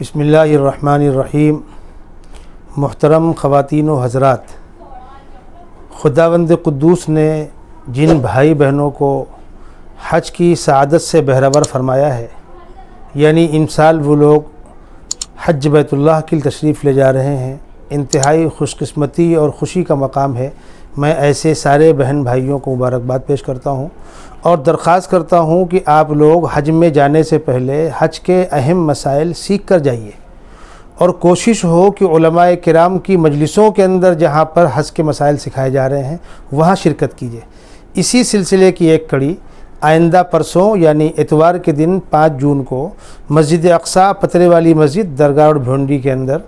بسم اللہ الرحمن الرحیم۔ محترم خواتین و حضرات، خداوند قدوس نے جن بھائی بہنوں کو حج کی سعادت سے بہرور فرمایا ہے، یعنی امسال وہ لوگ حج بیت اللہ کی تشریف لے جا رہے ہیں، انتہائی خوش قسمتی اور خوشی کا مقام ہے۔ میں ایسے سارے بہن بھائیوں کو مبارکباد پیش کرتا ہوں اور درخواست کرتا ہوں کہ آپ لوگ حج میں جانے سے پہلے حج کے اہم مسائل سیکھ کر جائیے، اور کوشش ہو کہ علماء کرام کی مجلسوں کے اندر جہاں پر حج کے مسائل سکھائے جا رہے ہیں وہاں شرکت کیجیے۔ اسی سلسلے کی ایک کڑی آئندہ پرسوں یعنی اتوار کے دن 5 جون کو مسجد اقصی پترے والی مسجد درگاہ روڈ بھونڈی کے اندر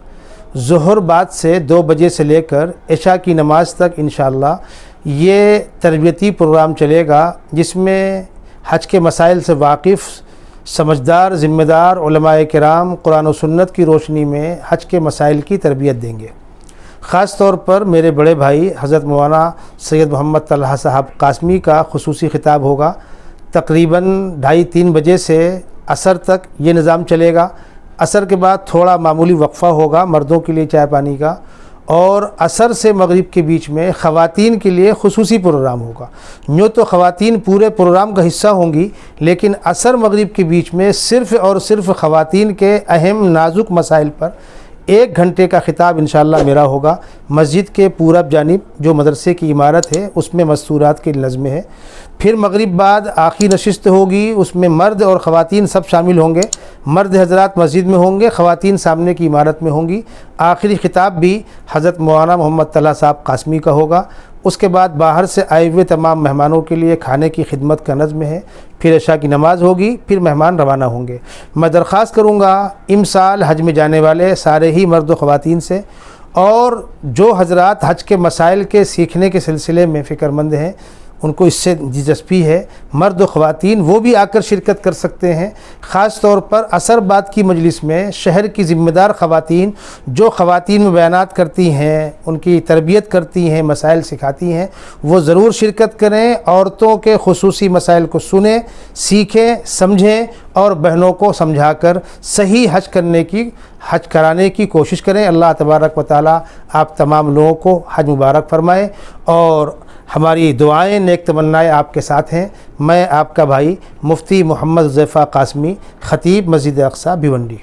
ظہر بعد سے 2 بجے سے لے کر عشاء کی نماز تک انشاءاللہ یہ تربیتی پروگرام چلے گا، جس میں حج کے مسائل سے واقف سمجھدار ذمہ دار علماء کرام قرآن و سنت کی روشنی میں حج کے مسائل کی تربیت دیں گے۔ خاص طور پر میرے بڑے بھائی حضرت مولانا سید محمد طلحہ صاحب قاسمی کا خصوصی خطاب ہوگا۔ تقریباً 2:30-3 بجے سے عصر تک یہ نظام چلے گا۔ عصر کے بعد تھوڑا معمولی وقفہ ہوگا مردوں کے لیے چائے پانی کا، اور عصر سے مغرب کے بیچ میں خواتین کے لیے خصوصی پروگرام ہوگا۔ یوں تو خواتین پورے پروگرام کا حصہ ہوں گی، لیکن عصر مغرب کے بیچ میں صرف اور صرف خواتین کے اہم نازک مسائل پر 1 گھنٹے کا خطاب انشاءاللہ میرا ہوگا۔ مسجد کے پورب جانب جو مدرسے کی عمارت ہے اس میں مستورات کی نظم ہے۔ پھر مغرب بعد آخری نشست ہوگی، اس میں مرد اور خواتین سب شامل ہوں گے۔ مرد حضرات مسجد میں ہوں گے، خواتین سامنے کی عمارت میں ہوں گی۔ آخری خطاب بھی حضرت مولانا محمد طلحہ صاحب قاسمی کا ہوگا۔ اس کے بعد باہر سے آئے ہوئے تمام مہمانوں کے لیے کھانے کی خدمت کا نظم ہے۔ پھر عشاء کی نماز ہوگی، پھر مہمان روانہ ہوں گے۔ میں درخواست کروں گا امسال حج میں جانے والے سارے ہی مرد و خواتین سے، اور جو حضرات حج کے مسائل کے سیکھنے کے سلسلے میں فکر مند ہیں، ان کو اس سے دلچسپی ہے، مرد و خواتین وہ بھی آ کر شرکت کر سکتے ہیں۔ خاص طور پر عصر بعد کی مجلس میں شہر کی ذمہ دار خواتین جو خواتین میں بیانات کرتی ہیں، ان کی تربیت کرتی ہیں، مسائل سکھاتی ہیں، وہ ضرور شرکت کریں۔ عورتوں کے خصوصی مسائل کو سنیں، سیکھیں، سمجھیں، اور بہنوں کو سمجھا کر صحیح حج کرانے کی کوشش کریں۔ اللہ تبارک و تعالی آپ تمام لوگوں کو حج مبارک فرمائے، اور ہماری دعائیں نیک تمنائیں آپ کے ساتھ ہیں۔ میں آپ کا بھائی مفتی محمد حذیفہ قاسمی، خطیب مسجد اقصی بھیونڈی۔